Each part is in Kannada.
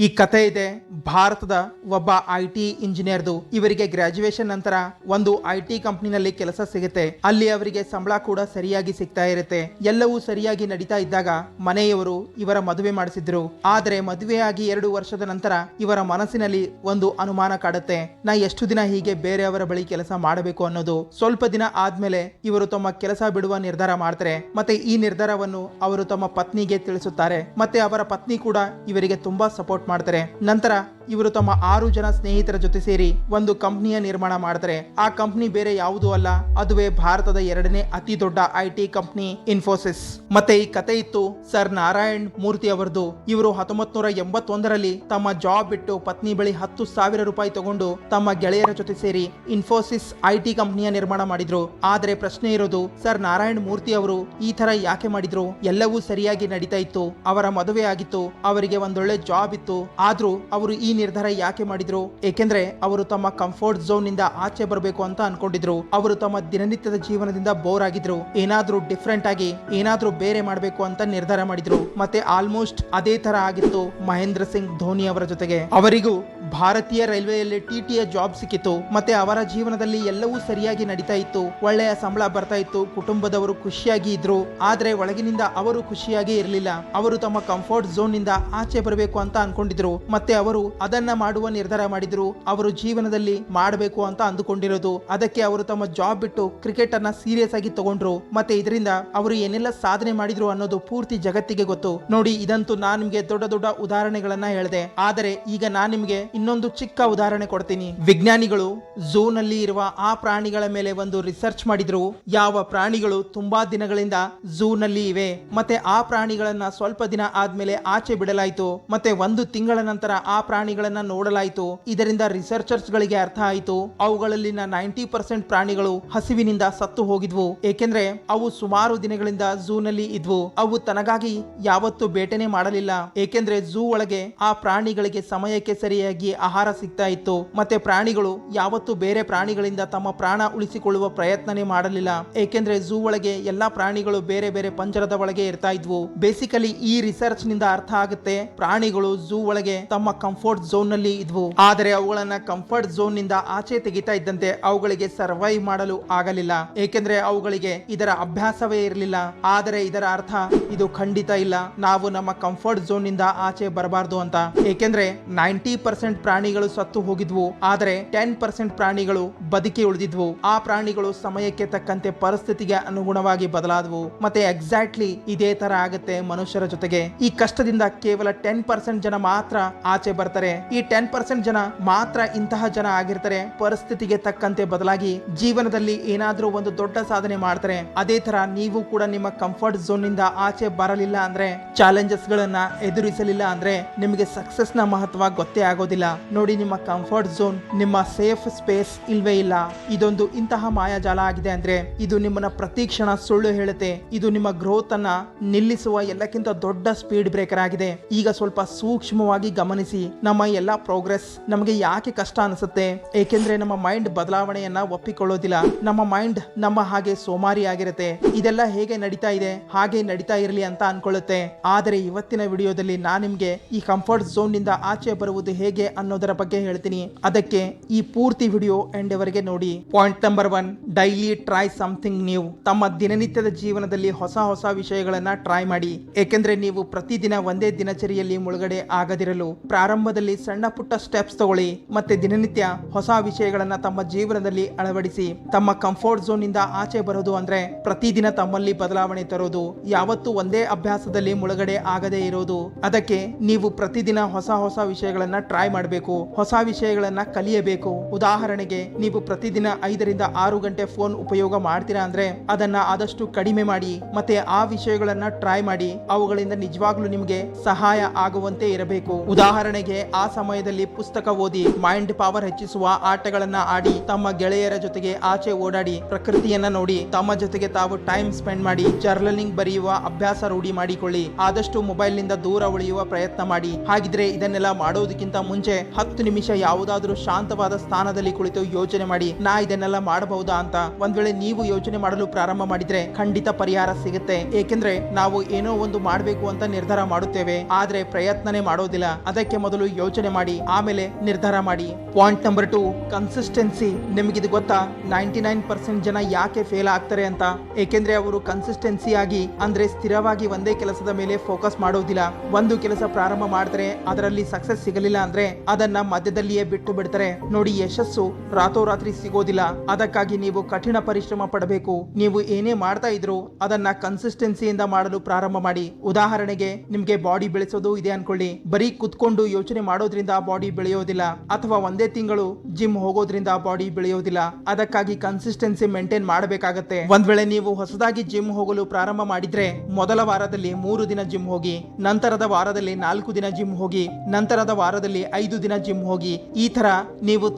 ಈ ಕಥೆ ಇದೆ ಭಾರತದ ಒಬ್ಬ ಐಟಿ ಇಂಜಿನಿಯರ್ದು. ಇವರಿಗೆ ಗ್ರಾಜುಯೇಷನ್ ನಂತರ ಒಂದು ಐಟಿ ಕಂಪನಿನಲ್ಲಿ ಕೆಲಸ ಸಿಗುತ್ತೆ. ಅಲ್ಲಿ ಅವರಿಗೆ ಸಂಬಳ ಕೂಡ ಸರಿಯಾಗಿ ಸಿಗ್ತಾ ಇರುತ್ತೆ. ಎಲ್ಲವೂ ಸರಿಯಾಗಿ ನಡೀತಾ ಇದ್ದಾಗ ಮನೆಯವರು ಇವರ ಮದುವೆ ಮಾಡಿಸಿದ್ರು. ಆದರೆ ಮದುವೆಯಾಗಿ 2 ವರ್ಷದ ನಂತರ ಇವರ ಮನಸ್ಸಿನಲ್ಲಿ ಒಂದು ಅನುಮಾನ ಕಾಡುತ್ತೆ. ನಾ ಎಷ್ಟು ದಿನ ಹೀಗೆ ಬೇರೆಯವರ ಬಳಿ ಕೆಲಸ ಮಾಡಬೇಕು ಅನ್ನೋದು. ಸ್ವಲ್ಪ ದಿನ ಆದ್ಮೇಲೆ ಇವರು ತಮ್ಮ ಕೆಲಸ ಬಿಡುವ ನಿರ್ಧಾರ ಮಾಡ್ತಾರೆ. ಮತ್ತೆ ಈ ನಿರ್ಧಾರವನ್ನು ಅವರು ತಮ್ಮ ಪತ್ನಿಗೆ ತಿಳಿಸುತ್ತಾರೆ. ಮತ್ತೆ ಅವರ ಪತ್ನಿ ಕೂಡ ಇವರಿಗೆ ತುಂಬಾ ಸಪೋರ್ಟ್ ಮಾಡ್ತಾರೆ. ನಂತರ ಇವರು ತಮ್ಮ 6 ಜನ ಸ್ನೇಹಿತರ ಜೊತೆ ಸೇರಿ ಒಂದು ಕಂಪನಿಯ ನಿರ್ಮಾಣ ಮಾಡ್ತಾರೆ. ಆ ಕಂಪನಿ ಬೇರೆ ಯಾವುದೂ ಅಲ್ಲ, ಅದುವೇ ಭಾರತದ 2ನೇ ಅತಿ ದೊಡ್ಡ ಐಟಿ ಕಂಪನಿ ಇನ್ಫೋಸಿಸ್. ಮತ್ತೆ ಈ ಕತೆ ಇತ್ತು ಸರ್ ನಾರಾಯಣ್ ಮೂರ್ತಿ ಅವರದು. ಇವರು 1981ರಲ್ಲಿ ತಮ್ಮ ಜಾಬ್ ಬಿಟ್ಟು ಪತ್ನಿ ಬಳಿ 10,000 ರೂಪಾಯಿ ತಗೊಂಡು ತಮ್ಮ ಗೆಳೆಯರ ಜೊತೆ ಸೇರಿ ಇನ್ಫೋಸಿಸ್ ಐಟಿ ಕಂಪನಿಯ ನಿರ್ಮಾಣ ಮಾಡಿದ್ರು. ಆದ್ರೆ ಪ್ರಶ್ನೆ ಇರೋದು, ಸರ್ ನಾರಾಯಣ್ ಮೂರ್ತಿ ಅವರು ಈ ತರ ಯಾಕೆ ಮಾಡಿದ್ರು? ಎಲ್ಲವೂ ಸರಿಯಾಗಿ ನಡೀತಾ ಇತ್ತು, ಅವರ ಮದುವೆ ಆಗಿತ್ತು, ಅವರಿಗೆ ಒಂದೊಳ್ಳೆ ಜಾಬ್ ಇತ್ತು. ಆದ್ರೂ ಅವರು ಈ ನಿರ್ಧಾರ ಯಾಕೆ ಮಾಡಿದ್ರು? ಏಕೆಂದ್ರೆ ಅವರು ತಮ್ಮ ಕಂಫರ್ಟ್ ಝೋನ್ ನಿಂದ ಆಚೆ ಬರಬೇಕು ಅಂತ ಅನ್ಕೊಂಡಿದ್ರು. ಅವರು ತಮ್ಮ ದಿನನಿತ್ಯದ ಜೀವನದಿಂದ ಬೋರ್ ಆಗಿದ್ರು. ಏನಾದ್ರೂ ಡಿಫ್ರೆಂಟ್ ಆಗಿ ಏನಾದ್ರೂ ಬೇರೆ ಮಾಡಬೇಕು ಅಂತ ನಿರ್ಧಾರ ಮಾಡಿದ್ರು. ಮತ್ತೆ ಆಲ್ಮೋಸ್ಟ್ ಅದೇ ತರ ಆಗಿತ್ತು ಮಹೇಂದ್ರ ಸಿಂಗ್ ಧೋನಿ ಅವರ ಜೊತೆಗೆ. ಅವರಿಗೂ ಭಾರತೀಯ ರೈಲ್ವೆಯಲ್ಲಿ ಟಿಟಿಯ ಜಾಬ್ ಸಿಕ್ಕಿತ್ತು. ಮತ್ತೆ ಅವರ ಜೀವನದಲ್ಲಿ ಎಲ್ಲವೂ ಸರಿಯಾಗಿ ನಡೀತಾ ಇತ್ತು, ಒಳ್ಳೆಯ ಸಂಬಳ ಬರ್ತಾ ಇತ್ತು, ಕುಟುಂಬದವರು ಖುಷಿಯಾಗಿ ಇದ್ರು. ಆದ್ರೆ ಒಳಗಿನಿಂದ ಅವರು ಖುಷಿಯಾಗಿ ಇರಲಿಲ್ಲ. ಅವರು ತಮ್ಮ ಕಂಫರ್ಟ್ ಝೋನ್ ನಿಂದ ಆಚೆ ಬರಬೇಕು ಅಂತ ಅನ್ಕೊಂಡಿದ್ರು. ಮತ್ತೆ ಅವರು ಅದನ್ನ ಮಾಡುವ ನಿರ್ಧಾರ ಮಾಡಿದ್ರು. ಅವರು ಜೀವನದಲ್ಲಿ ಮಾಡಬೇಕು ಅಂತ ಅಂದುಕೊಂಡಿರೋದು. ಅದಕ್ಕೆ ಅವರು ತಮ್ಮ ಜಾಬ್ ಬಿಟ್ಟು ಕ್ರಿಕೆಟ್ ಅನ್ನ ಸೀರಿಯಸ್ ಆಗಿ ತಗೊಂಡ್ರು. ಮತ್ತೆ ಇದರಿಂದ ಅವರು ಏನೆಲ್ಲ ಸಾಧನೆ ಮಾಡಿದ್ರು ಅನ್ನೋದು ಪೂರ್ತಿ ಜಗತ್ತಿಗೆ ಗೊತ್ತು. ನೋಡಿ, ಇದಂತೂ ನಾನ್ ನಿಮ್ಗೆ ದೊಡ್ಡ ದೊಡ್ಡ ಉದಾಹರಣೆಗಳನ್ನ ಹೇಳಿದೆ. ಆದರೆ ಈಗ ನಾನ್ ನಿಮ್ಗೆ ಇನ್ನೊಂದು ಚಿಕ್ಕ ಉದಾಹರಣೆ ಕೊಡ್ತೀನಿ. ವಿಜ್ಞಾನಿಗಳು ಝೂ ನಲ್ಲಿ ಇರುವ ಆ ಪ್ರಾಣಿಗಳ ಮೇಲೆ ಒಂದು ರಿಸರ್ಚ್ ಮಾಡಿದ್ರು. ಯಾವ ಪ್ರಾಣಿಗಳು ತುಂಬಾ ದಿನಗಳಿಂದ ಝೂ ನಲ್ಲಿ ಇವೆ, ಮತ್ತೆ ಆ ಪ್ರಾಣಿಗಳನ್ನ ಸ್ವಲ್ಪ ದಿನ ಆದ್ಮೇಲೆ ಆಚೆ ಬಿಡಲಾಯಿತು. ಮತ್ತೆ 1 ತಿಂಗಳ ನಂತರ ಆ ಪ್ರಾಣಿಗಳನ್ನ ನೋಡಲಾಯಿತು. ಇದರಿಂದ ರಿಸರ್ಚರ್ಸ್ ಗಳಿಗೆ ಅರ್ಥ ಆಯಿತು, ಅವುಗಳಲ್ಲಿನ 90% ಪ್ರಾಣಿಗಳು ಹಸಿವಿನಿಂದ ಸತ್ತು ಹೋಗಿದ್ವು. ಏಕೆಂದ್ರೆ ಅವು ಸುಮಾರು ದಿನಗಳಿಂದ ಝೂ ನಲ್ಲಿ ಇದ್ವು. ಅವು ತನಗಾಗಿ ಯಾವತ್ತೂ ಬೇಟೆನೆ ಮಾಡಲಿಲ್ಲ. ಏಕೆಂದ್ರೆ ಝೂ ಒಳಗೆ ಆ ಪ್ರಾಣಿಗಳಿಗೆ ಸಮಯಕ್ಕೆ ಸರಿಯಾಗಿ ಆಹಾರ ಸಿಗ್ತಾ ಇತ್ತು. ಮತ್ತೆ ಪ್ರಾಣಿಗಳು ಯಾವತ್ತೂ ಬೇರೆ ಪ್ರಾಣಿಗಳಿಂದ ತಮ್ಮ ಪ್ರಾಣ ಉಳಿಸಿಕೊಳ್ಳುವ ಪ್ರಯತ್ನನೇ ಮಾಡಲಿಲ್ಲ. ಏಕೆಂದ್ರೆ ಝೂ ಒಳಗೆ ಎಲ್ಲಾ ಪ್ರಾಣಿಗಳು ಬೇರೆ ಬೇರೆ ಪಂಜರದ ಒಳಗೆ ಇರ್ತಾ ಇದ್ವು. ಬೇಸಿಕಲಿ ಈ ರಿಸರ್ಚ್ ನಿಂದ ಅರ್ಥ ಆಗುತ್ತೆ, ಪ್ರಾಣಿಗಳು ಝೂ ಒಳಗೆ ತಮ್ಮ ಕಂಫರ್ಟ್ ಝೋನ್ ನಲ್ಲಿ ಇದ್ವು. ಆದರೆ ಅವುಗಳನ್ನ ಕಂಫರ್ಟ್ ಝೋನ್ ನಿಂದ ಆಚೆ ತೆಗಿತಾ ಇದ್ದಂತೆ ಅವುಗಳಿಗೆ ಸರ್ವೈವ್ ಮಾಡಲು ಆಗಲಿಲ್ಲ. ಏಕೆಂದ್ರೆ ಅವುಗಳಿಗೆ ಇದರ ಅಭ್ಯಾಸವೇ ಇರಲಿಲ್ಲ. ಆದರೆ ಇದರ ಅರ್ಥ ಇದು ಖಂಡಿತ ಇಲ್ಲ, ನಾವು ನಮ್ಮ ಕಂಫರ್ಟ್ ಝೋನ್ ನಿಂದ ಆಚೆ ಬರಬಾರ್ದು ಅಂತ. ಏಕೆಂದ್ರೆ 90% ಪ್ರಾಣಿಗಳು ಸತ್ತು ಹೋಗಿದ್ವು, ಆದರೆ 10% ಪ್ರಾಣಿಗಳು ಬದುಕಿ ಉಳಿದಿದ್ವು. ಆ ಪ್ರಾಣಿಗಳು ಸಮಯಕ್ಕೆ ತಕ್ಕಂತೆ ಪರಿಸ್ಥಿತಿಗೆ ಅನುಗುಣವಾಗಿ ಬದಲಾದವು. ಮತ್ತೆ ಎಕ್ಸಾಕ್ಟ್ಲಿ ಇದೇ ತರ ಆಗುತ್ತೆ ಮನುಷ್ಯರ ಜೊತೆಗೆ. ಈ ಕಷ್ಟದಿಂದ ಕೇವಲ 10% ಜನ ಮಾತ್ರ ಆಚೆ ಬರ್ತಾರೆ. ಈ 10% ಜನ ಮಾತ್ರ ಇಂತಹ ಜನ ಆಗಿರ್ತಾರೆ, ಪರಿಸ್ಥಿತಿಗೆ ತಕ್ಕಂತೆ ಬದಲಾಗಿ ಜೀವನದಲ್ಲಿ ಏನಾದ್ರೂ ಒಂದು ದೊಡ್ಡ ಸಾಧನೆ ಮಾಡ್ತಾರೆ. ಅದೇ ತರ ನೀವು ಕೂಡ ನಿಮ್ಮ ಕಂಫರ್ಟ್ ಝೋನ್ ನಿಂದ ಆಚೆ ಬರಲಿಲ್ಲ ಅಂದ್ರೆ, ಚಾಲೆಂಜಸ್ ಗಳನ್ನ ಎದುರಿಸಲಿಲ್ಲ ಅಂದ್ರೆ ನಿಮಗೆ ಸಕ್ಸಸ್ ನ ಮಹತ್ವ ಗೊತ್ತೇ ಆಗೋದಿಲ್ಲ. ನೋಡಿ, ನಿಮ್ಮ ಕಂಫರ್ಟ್ ಝೋನ್ ನಿಮ್ಮ ಸೇಫ್ ಸ್ಪೇಸ್ ಇಲ್ವೇ ಇಲ್ಲ. ಇದೊಂದು ಇಂತಹ ಮಾಯಾಜಾಲ ಆಗಿದೆ ಅಂದ್ರೆ ಇದು ನಿಮ್ಮನ್ನ ಪ್ರತಿ ಕ್ಷಣ ಸುಳ್ಳು ಹೇಳುತ್ತೆ. ಇದು ನಿಮ್ಮ ಗ್ರೋತ್ ಅನ್ನ ನಿಲ್ಲಿಸುವ ಎಲ್ಲಕ್ಕಿಂತ ದೊಡ್ಡ ಸ್ಪೀಡ್ ಬ್ರೇಕರ್ ಆಗಿದೆ. ಈಗ ಸ್ವಲ್ಪ ಸೂಕ್ಷ್ಮವಾಗಿ ಗಮನಿಸಿ, ನಮ್ಮ ಎಲ್ಲಾ ಪ್ರೋಗ್ರೆಸ್ ನಮಗೆ ಯಾಕೆ ಕಷ್ಟ ಅನಿಸುತ್ತೆ? ಏಕೆಂದ್ರೆ ನಮ್ಮ ಮೈಂಡ್ ಬದಲಾವಣೆಯನ್ನ ಒಪ್ಪಿಕೊಳ್ಳೋದಿಲ್ಲ. ನಮ್ಮ ಮೈಂಡ್ ನಮ್ಮ ಹಾಗೆ ಸೋಮಾರಿ ಆಗಿರುತ್ತೆ. ಇದೆಲ್ಲ ಹೇಗೆ ನಡೀತಾ ಇದೆ ಹಾಗೆ ನಡೀತಾ ಇರಲಿ ಅಂತ ಅನ್ಕೊಳ್ಳುತ್ತೆ. ಆದರೆ ಇವತ್ತಿನ ವಿಡಿಯೋದಲ್ಲಿ ನಾನು ನಿಮ್ಗೆ ಈ ಕಂಫರ್ಟ್ ಝೋನ್ ನಿಂದ ಆಚೆ ಬರುವುದು ಹೇಗೆ ಅನ್ನೋದರ ಬಗ್ಗೆ ಹೇಳ್ತೀನಿ. ಅದಕ್ಕೆ ಈ ಪೂರ್ತಿ ವಿಡಿಯೋ ಎಂಡ್ ವರೆಗೆ ನೋಡಿ. Point number 1, daily try something new. ತಮ್ಮ ದಿನನಿತ್ಯದ ಜೀವನದಲ್ಲಿ ಹೊಸ ಹೊಸ ವಿಷಯಗಳನ್ನ ಟ್ರೈ ಮಾಡಿ. ಏಕೆಂದ್ರೆ ನೀವು ಪ್ರತಿದಿನ ಒಂದೇ ದಿನಚರಿಯಲ್ಲಿ ಮುಳುಗಡೆ ಆಗದಿರಲು ಪ್ರಾರಂಭದಲ್ಲಿ ಸಣ್ಣ ಪುಟ್ಟ ಸ್ಟೆಪ್ಸ್ ತಗೊಳ್ಳಿ. ಮತ್ತೆ ದಿನನಿತ್ಯ ಹೊಸ ವಿಷಯಗಳನ್ನ ತಮ್ಮ ಜೀವನದಲ್ಲಿ ಅಳವಡಿಸಿ. ತಮ್ಮ ಕಂಫರ್ಟ್ ಝೋನ್ ನಿಂದ ಆಚೆ ಬರೋದು ಅಂದ್ರೆ ಪ್ರತಿದಿನ ತಮ್ಮಲ್ಲಿ ಬದಲಾವಣೆ ತರೋದು, ಯಾವತ್ತೂ ಒಂದೇ ಅಭ್ಯಾಸದಲ್ಲಿ ಮುಳುಗಡೆ ಆಗದೇ ಇರೋದು. ಅದಕ್ಕೆ ನೀವು ಪ್ರತಿದಿನ ಹೊಸ ಹೊಸ ವಿಷಯಗಳನ್ನ ಟ್ರೈ ಮಾಡಬೇಕು, ಹೊಸ ವಿಷಯಗಳನ್ನ ಕಲಿಯಬೇಕು. ಉದಾಹರಣೆಗೆ, ನೀವು ಪ್ರತಿದಿನ 5 ರಿಂದ 6 ಗಂಟೆ ಫೋನ್ ಉಪಯೋಗ ಮಾಡ್ತೀರಾ ಅಂದ್ರೆ ಅದನ್ನ ಆದಷ್ಟು ಕಡಿಮೆ ಮಾಡಿ. ಮತ್ತೆ ಆ ವಿಷಯಗಳನ್ನ ಟ್ರೈ ಮಾಡಿ, ಅವುಗಳಿಂದ ನಿಜವಾಗ್ಲೂ ನಿಮಗೆ ಸಹಾಯ ಆಗುವಂತೆ ಇರಬೇಕು. ಉದಾಹರಣೆಗೆ, ಆ ಸಮಯದಲ್ಲಿ ಪುಸ್ತಕ ಓದಿ, ಮೈಂಡ್ ಪವರ್ ಹೆಚ್ಚಿಸುವ ಆಟಗಳನ್ನ ಆಡಿ, ತಮ್ಮ ಗೆಳೆಯರ ಜೊತೆಗೆ ಆಚೆ ಓಡಾಡಿ, ಪ್ರಕೃತಿಯನ್ನ ನೋಡಿ, ತಮ್ಮ ಜೊತೆಗೆ ತಾವು ಟೈಮ್ ಸ್ಪೆಂಡ್ ಮಾಡಿ, ಜರ್ನಲಿಂಗ್ ಬರೆಯುವ ಅಭ್ಯಾಸ ರೂಢಿ ಮಾಡಿಕೊಳ್ಳಿ. ಆದಷ್ಟು ಮೊಬೈಲ್ ನಿಂದ ದೂರ ಉಳಿಯುವ ಪ್ರಯತ್ನ ಮಾಡಿ. ಹಾಗಿದ್ರೆ ಇದನ್ನೆಲ್ಲ ಮಾಡೋದಕ್ಕಿಂತ ಮುಂಚೆ 10 ನಿಮಿಷ ಯಾವುದಾದ್ರೂ ಶಾಂತವಾದ ಸ್ಥಾನದಲ್ಲಿ ಕುಳಿತು ಯೋಚನೆ ಮಾಡಿ, ನಾ ಇದನ್ನೆಲ್ಲ ಮಾಡಬಹುದಾ ಅಂತ. ಒಂದ್ ವೇಳೆ ನೀವು ಯೋಚನೆ ಮಾಡಲು ಪ್ರಾರಂಭ ಮಾಡಿದ್ರೆ ಖಂಡಿತ ಪರಿಹಾರ ಸಿಗುತ್ತೆ. ಏಕೆಂದ್ರೆ ನಾವು ಏನೋ ಒಂದು ಮಾಡಬೇಕು ಅಂತ ನಿರ್ಧಾರ ಮಾಡುತ್ತೇವೆ, ಆದ್ರೆ ಪ್ರಯತ್ನನೇ ಮಾಡೋದಿಲ್ಲ. ಮಾಡೋದಿಲ್ಲ. ಅದಕ್ಕೆ ಮೊದಲು ಯೋಚನೆ ಮಾಡಿ ಆಮೇಲೆ ನಿರ್ಧಾರ ಮಾಡಿ. Point number 2, consistency. ನಿಮಗಿದು ಗೊತ್ತಾ 99% ಜನ ಯಾಕೆ ಫೇಲ್ ಆಗ್ತಾರೆ ಅಂತ? ಏಕೆಂದ್ರೆ ಅವರು ಕನ್ಸಿಸ್ಟೆನ್ಸಿ ಆಗಿ ಅಂದ್ರೆ ಸ್ಥಿರವಾಗಿ ಒಂದೇ ಕೆಲಸದ ಮೇಲೆ ಫೋಕಸ್ ಮಾಡೋದಿಲ್ಲ. ಒಂದು ಕೆಲಸ ಪ್ರಾರಂಭ ಮಾಡ್ತಾರೆ, ಅದರಲ್ಲಿ ಸಕ್ಸಸ್ ಸಿಗಲಿಲ್ಲ ಅಂದ್ರೆ ಅದನ್ನ ಮಧ್ಯದಲ್ಲಿಯೇ ಬಿಟ್ಟು ಬಿಡ್ತಾರೆ. ನೋಡಿ, ಯಶಸ್ಸು ರಾತೋರಾತ್ರಿ ಸಿಗೋದಿಲ್ಲ. ಅದಕ್ಕಾಗಿ ನೀವು ಕಠಿಣ ಪರಿಶ್ರಮ ಪಡಬೇಕು. ನೀವು ಏನೇ ಮಾಡ್ತಾ ಇದ್ರು ಅದನ್ನ ಕನ್ಸಿಸ್ಟೆನ್ಸಿಯಿಂದ ಮಾಡಲು ಪ್ರಾರಂಭ ಮಾಡಿ. ಉದಾಹರಣೆಗೆ ನಿಮ್ಗೆ ಬಾಡಿ ಬೆಳೆಸೋದು ಇದೆ ಅನ್ಕೊಳ್ಳಿ. ಬರೀ ಕುತ್ಕೊಂಡು ಯೋಚನೆ ಮಾಡೋದ್ರಿಂದ ಬಾಡಿ ಬೆಳೆಯೋದಿಲ್ಲ, ಅಥವಾ ಒಂದೇ ತಿಂಗಳು ಜಿಮ್ ಹೋಗೋದ್ರಿಂದ ಬಾಡಿ ಬೆಳೆಯೋದಿಲ್ಲ. ಅದಕ್ಕಾಗಿ ಕನ್ಸಿಸ್ಟೆನ್ಸಿ ಮೇಂಟೈನ್ ಮಾಡಬೇಕಾಗತ್ತೆ. ಒಂದ್ ವೇಳೆ ನೀವು ಹೊಸದಾಗಿ ಜಿಮ್ ಹೋಗಲು ಪ್ರಾರಂಭ ಮಾಡಿದ್ರೆ ಮೊದಲ ವಾರದಲ್ಲಿ 3 ದಿನ ಜಿಮ್ ಹೋಗಿ, ನಂತರದ ವಾರದಲ್ಲಿ 4 ದಿನ ಜಿಮ್ ಹೋಗಿ, ನಂತರದ ವಾರದಲ್ಲಿ 5 ದಿನ ಜಿಮ್ ಹೋಗಿ. ಈ ತರ ನೀವು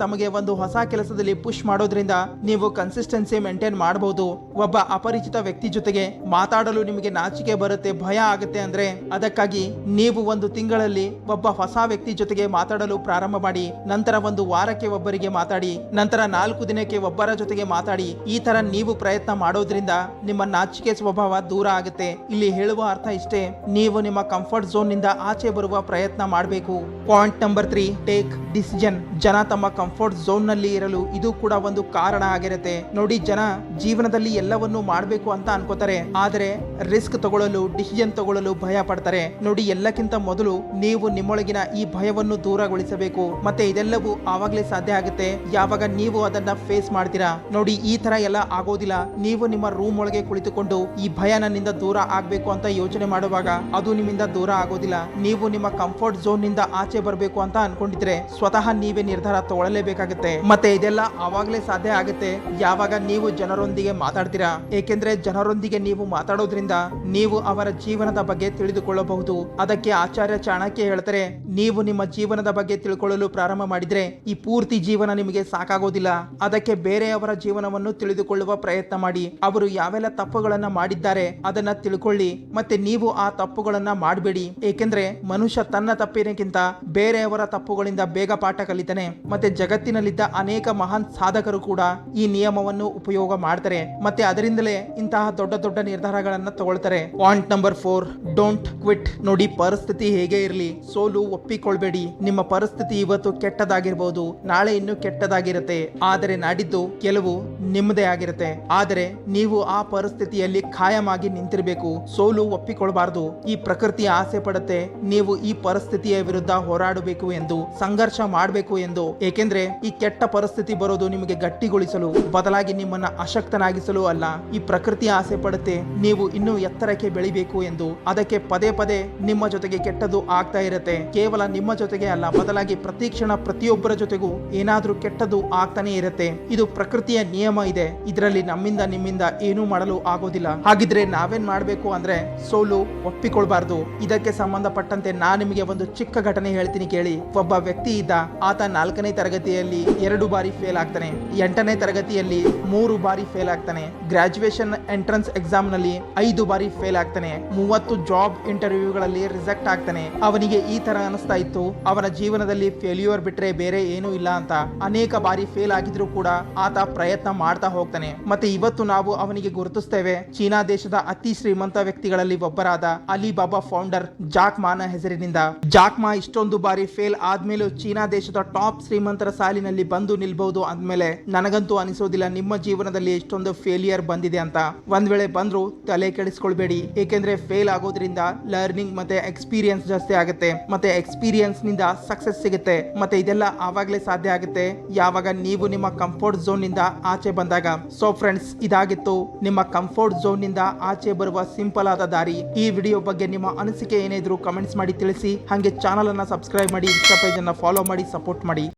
ತಮಗೆ ಒಂದು ಹೊಸ ಕೆಲಸದಲ್ಲಿ ಪುಷ್ ಮಾಡೋದ್ರಿಂದ ನೀವು ಕನ್ಸಿಸ್ಟೆನ್ಸಿ ಮೇಂಟೈನ್ ಮಾಡಬಹುದು. ಒಬ್ಬ ಅಪರಿಚಿತ ವ್ಯಕ್ತಿ ಜೊತೆಗೆ ಮಾತಾಡಲು ನಿಮಗೆ ನಾಚಿಕೆ ಬರುತ್ತೆ, ಭಯ ಆಗುತ್ತೆ ಅಂದ್ರೆ ಅದಕ್ಕಾಗಿ ನೀವು 1 ತಿಂಗಳಲ್ಲಿ ಒಬ್ಬ ಹೊಸ ವ್ಯಕ್ತಿ ಜೊತೆಗೆ ಮಾತಾಡಲು ಪ್ರಾರಂಭ ಮಾಡಿ. ನಂತರ 1 ವಾರಕ್ಕೆ ಒಬ್ಬರಿಗೆ ಮಾತಾಡಿ, ನಂತರ 4 ದಿನಕ್ಕೆ ಒಬ್ಬರ ಜೊತೆಗೆ ಮಾತಾಡಿ. ಈ ತರ ನೀವು ಪ್ರಯತ್ನ ಮಾಡೋದ್ರಿಂದ ನಿಮ್ಮ ನಾಚಿಕೆ ಸ್ವಭಾವ ದೂರ ಆಗುತ್ತೆ. ಇಲ್ಲಿ ಹೇಳುವ ಅರ್ಥ ಇಷ್ಟೇ, ನೀವು ನಿಮ್ಮ ಕಂಫರ್ಟ್ ಝೋನ್ ನಿಂದ ಆಚೆ ಬರುವ ಪ್ರಯತ್ನ ಮಾಡಬೇಕು. Point number 3, take decision. ಜನ ತಮ್ಮ ಕಂಫರ್ಟ್ ಝೋನ್ ನಲ್ಲಿ ಇರಲು ಇದು ಕೂಡ ಒಂದು ಕಾರಣ ಆಗಿರುತ್ತೆ. ನೋಡಿ, ಜನ ಜೀವನದಲ್ಲಿ ಎಲ್ಲವನ್ನೂ ಮಾಡಬೇಕು ಅಂತ ಅನ್ಕೋತಾರೆ, ಆದರೆ ರಿಸ್ಕ್ ತಗೊಳ್ಳಲು, ಡಿಸಿಷನ್ ತಗೊಳ್ಳಲು ಭಯ ಪಡ್ತಾರೆ. ನೋಡಿ, ಎಲ್ಲಕ್ಕಿಂತ ಮೊದಲು ನೀವು ನಿಮ್ಮೊಳಗಿನ ಈ ಭಯವನ್ನು ದೂರಗೊಳಿಸಬೇಕು. ಮತ್ತೆ ಇದೆಲ್ಲವೂ ಆವಾಗಲೇ ಸಾಧ್ಯ ಆಗುತ್ತೆ ಯಾವಾಗ ನೀವು ಅದನ್ನ ಫೇಸ್ ಮಾಡ್ತೀರಾ. ನೋಡಿ, ಈ ತರ ಎಲ್ಲ ಆಗೋದಿಲ್ಲ. ನೀವು ನಿಮ್ಮ ರೂಮ್ ಒಳಗೆ ಕುಳಿತುಕೊಂಡು ಈ ಭಯ ನನ್ನಿಂದ ದೂರ ಆಗ್ಬೇಕು ಅಂತ ಯೋಚನೆ ಮಾಡುವಾಗ ಅದು ನಿಮ್ಮಿಂದ ದೂರ ಆಗೋದಿಲ್ಲ. ನೀವು ನಿಮ್ಮ ಕಂಫರ್ಟ್ ಝೋನ್ ನಿಂದ ಆಚೆ ಬರಬೇಕು ಅಂತ ಅನ್ಕೊಂಡಿದ್ರೆ ಸ್ವತಃ ನೀವೇ ನಿರ್ಧಾರ ತಗೊಳ್ಳಲೇಬೇಕಾಗುತ್ತೆ. ಮತ್ತೆ ಇದೆಲ್ಲ ಆವಾಗಲೇ ಸಾಧ್ಯ ಆಗುತ್ತೆ ಯಾವಾಗ ನೀವು ಜನರೊಂದಿಗೆ ಮಾತಾಡ್ತೀರಾ. ಏಕೆಂದ್ರೆ ಜನರೊಂದಿಗೆ ನೀವು ಮಾತಾಡೋದ್ರಿಂದ ನೀವು ಅವರ ಜೀವನದ ಬಗ್ಗೆ ತಿಳಿದುಕೊಳ್ಳಬಹುದು. ಅದಕ್ಕೆ ಆಚಾರ್ಯ ಚಾಣಕ್ಯ ಹೇಳ್ತಾರೆ, ನೀವು ನಿಮ್ಮ ಜೀವನದ ಬಗ್ಗೆ ತಿಳ್ಕೊಳ್ಳಲು ಪ್ರಾರಂಭ ಮಾಡಿದ್ರೆ ಈ ಪೂರ್ತಿ ಜೀವನ ನಿಮಗೆ ಸಾಕಾಗೋದಿಲ್ಲ. ಅದಕ್ಕೆ ಬೇರೆಯವರ ಜೀವನವನ್ನು ತಿಳಿದುಕೊಳ್ಳುವ ಪ್ರಯತ್ನ ಮಾಡಿ. ಅವರು ಯಾವೆಲ್ಲ ತಪ್ಪುಗಳನ್ನ ಮಾಡಿದ್ದಾರೆ ಅದನ್ನ ತಿಳ್ಕೊಳ್ಳಿ. ಮತ್ತೆ ನೀವು ಆ ತಪ್ಪುಗಳನ್ನ ಮಾಡಬೇಡಿ. ಏಕೆಂದ್ರೆ ಮನುಷ್ಯ ತನ್ನ ತಪ್ಪಿನಕ್ಕಿಂತ ಬೇರೆಯವರ ತಪ್ಪುಗಳಿಂದ ಬೇಗ ಪಾಠ ಕಲಿತಾನೆ. ಮತ್ತೆ ಜಗತ್ತಿನಲ್ಲಿದ್ದ ಅನೇಕ ಮಹಾನ್ ಸಾಧಕರು ಕೂಡ ಈ ನಿಯಮವನ್ನು ಉಪಯೋಗ ಮಾಡ್ತಾರೆ. ಮತ್ತೆ ಅದರಿಂದಲೇ ಇಂತಹ ದೊಡ್ಡ ದೊಡ್ಡ ನಿರ್ಧಾರಗಳನ್ನ ತಗೊಳ್ತಾರೆ. Point number 4, don't quit. ನೋಡಿ, ಪರಿಸ್ಥಿತಿ ಹೇಗೆ ಇರಲಿ ಸೋಲು ಒಪ್ಪಿಕೊಳ್ಬೇಡಿ. ನಿಮ್ಮ ಪರಿಸ್ಥಿತಿ ಇವತ್ತು ಕೆಟ್ಟದಾಗಿರ್ಬೋದು, ನಾಳೆ ಇನ್ನು ಕೆಟ್ಟದಾಗಿರುತ್ತೆ, ಆದರೆ ನಾಡಿದ್ದು ಕೆಲವು ನಿಮ್ಮದೇ ಆಗಿರುತ್ತೆ. ಆದರೆ ನೀವು ಆ ಪರಿಸ್ಥಿತಿಯಲ್ಲಿ ಖಾಯಮಾಗಿ ನಿಂತಿರಬೇಕು. ಸೋಲು ಒಪ್ಪಿಕೊಳ್ಬಾರ್ದು. ಈ ಪ್ರಕೃತಿ ಆಸೆ ಪಡುತ್ತೆ ನೀವು ಈ ಪರಿಸ್ಥಿತಿಯ ವಿರುದ್ಧ ಹೋರಾಡಬೇಕು ಎಂದು, ಸಂಘರ್ಷ ಮಾಡಬೇಕು ಎಂದು. ಏಕೆಂದ್ರೆ ಈ ಕೆಟ್ಟ ಪರಿಸ್ಥಿತಿ ಬರೋದು ನಿಮಗೆ ಗಟ್ಟಿಗೊಳಿಸಲು, ಬದಲಾಗಿ ನಿಮ್ಮನ್ನ ಅಶಕ್ತನಾಗಿಸಲು ಅಲ್ಲ. ಈ ಪ್ರಕೃತಿ ಆಸೆ ಪಡುತ್ತೆ ನೀವು ಇನ್ನೂ ಎತ್ತರಕ್ಕೆ ಬೆಳಿಬೇಕು ಎಂದು. ಅದಕ್ಕೆ ಪದೇ ಪದೇ ನಿಮ್ಮ ಜೊತೆಗೆ ಕೆಟ್ಟದ್ದು ಆಗ್ತಾ ಇರುತ್ತೆ. ಕೇವಲ ನಿಮ್ಮ ಜೊತೆಗೆ ಅಲ್ಲ, ಬದಲಾಗಿ ಪ್ರತಿ ಕ್ಷಣ ಪ್ರತಿಯೊಬ್ಬರ ಜೊತೆಗೂ ಏನಾದ್ರೂ ಕೆಟ್ಟದ್ದು ಆಗ್ತಾನೆ ಇರುತ್ತೆ. ಇದು ಪ್ರಕೃತಿಯ ನಿಯಮ ಇದೆ. ಇದರಲ್ಲಿ ನಮ್ಮಿಂದ ನಿಮ್ಮಿಂದ ಏನೂ ಮಾಡಲು ಆಗೋದಿಲ್ಲ. ಹಾಗಿದ್ರೆ ನಾವೇನ್ ಮಾಡ್ಬೇಕು ಅಂದ್ರೆ ಸೋಲು ಒಪ್ಪಿಕೊಳ್ಬಾರ್ದು. ಇದಕ್ಕೆ ಸಂಬಂಧಪಟ್ಟಂತೆ ನಾನು ನಿಮಗೆ ಒಂದು ಚಿಕ್ಕ ಘಟನೆ ಹೇಳ್ತೀನಿ ಕೇಳಿ. ಒಬ್ಬ ವ್ಯಕ್ತಿ ಇದ್ದ. ಆತ 4ನೇ ತರಗತಿಯಲ್ಲಿ 2 ಬಾರಿ ಫೇಲ್ ಆಗ್ತಾನೆ, 8ನೇ ತರಗತಿಯಲ್ಲಿ 3 ಬಾರಿ ಫೇಲ್ ಆಗ್ತಾನೆ, ಗ್ರಾಜುಯೇಷನ್ ಎಂಟ್ರನ್ಸ್ ಎಕ್ಸಾಮ್ ನಲ್ಲಿ 5 ಬಾರಿ ಫೇಲ್ ಆಗ್ತಾನೆ, 30 ಜಾಬ್ ಇಂಟರ್ವ್ಯೂಗಳಲ್ಲಿ ರಿಜೆಕ್ಟ್ ಆಗ್ತಾನೆ. ಅವನಿಗೆ ಈ ತರ ಅನಿಸ್ತಾ ಇತ್ತು, ಅವನ ಜೀವನದಲ್ಲಿ ಫೇಲ್ಯೂರ್ ಬಿಟ್ರೆ ಬೇರೆ ಏನೂ ಇಲ್ಲ ಅಂತ. ಅನೇಕ ಬಾರಿ ಫೇಲ್ ಆಗಿದ್ರು ಕೂಡ ಆತ ಪ್ರಯತ್ನ ಮಾಡ್ತಾ ಹೋಗ್ತಾನೆ. ಮತ್ತೆ ಇವತ್ತು ನಾವು ಅವನಿಗೆ ಗುರುತಿಸ್ತೇವೆ. ಚೀನಾ ದೇಶದ ಅತಿ ಶ್ರೀಮಂತ ವ್ಯಕ್ತಿಗಳಲ್ಲಿ ಒಬ್ಬರಾದ ಅಲಿಬಾಬಾ ಫೌಂಡರ್ ಜಾಕ್ ಮಾನ ಹೆಸರಿನಿಂದ. ಜಾಕ್ ಮಾ ಇಷ್ಟೊಂದು ಬಾರಿ ಫೇಲ್ ಆದ್ಮೇಲೂ ಚೀನಾ ದೇಶದ ಟಾಪ್ ಶ್ರೀಮಂತರ ಸಾಲಿನಲ್ಲಿ ಬಂದು ನಿಲ್ಬಹುದು ಅಂದ್ಮೇಲೆ ನನಗಂತೂ ಅನಿಸೋದಿಲ್ಲ ನಿಮ್ಮ ಜೀವನದಲ್ಲಿ ಎಷ್ಟೊಂದು ಫೇಲಿಯರ್ ಬಂದಿದೆ ಅಂತ. ಒಂದ್ ವೇಳೆ ಬಂದ್ರು ತಲೆ ಕೆಡಿಸ್ಕೊಳ್ಬೇಡಿ. ಏಕೆಂದ್ರೆ ಫೇಲ್ ಆಗೋದ್ರಿಂದ ಲರ್ನಿಂಗ್ ಮತ್ತೆ ಎಕ್ಸ್ಪೀರಿಯನ್ಸ್ ಜಾಸ್ತಿ ಆಗುತ್ತೆ. ಮತ್ತೆ ಎಕ್ಸ್ಪೀರಿಯನ್ಸ್ ನಿಂದ ಸಕ್ಸಸ್ ಸಿಗುತ್ತೆ. ಮತ್ತೆ ಇದೆಲ್ಲ ಆವಾಗಲೇ ಸಾಧ್ಯ ಆಗುತ್ತೆ ಯಾವಾಗ ನೀವು ನಿಮ್ಮ ಕಂಫರ್ಟ್ ಝೋನ್ ನಿಂದ ಆಚೆ ಬಂದಾಗ. ಸೊ ಫ್ರೆಂಡ್ಸ್, ಇದಾಗಿತ್ತು ನಿಮ್ಮ ಕಂಫರ್ಟ್ ಝೋನ್ ನಿಂದ ಆಚೆ ಬರುವ ಸಿಂಪಲ್ ಆದ ದಾರಿ. ಈ ವಿಡಿಯೋ ಬಗ್ಗೆ ನಿಮ್ಮ ಅನಿಸಿಕೆ ಏನಿದ್ರು ಕಮೆಂಟ್ಸ್ ಮಾಡಿ ತಿಳಿಸಿ. ಹಾಗೆ ಚಾನಲ್ ಅನ್ನ ಸಬ್ಸ್ಕ್ರೈಬ್ ಮಾಡಿ, ಇನ್ಸ್ಟಾ ಪೇಜ್ ಅನ್ನ ಫಾಲೋ ಮಾಡಿ, ಸಪೋರ್ಟ್ ಮಾಡಿ.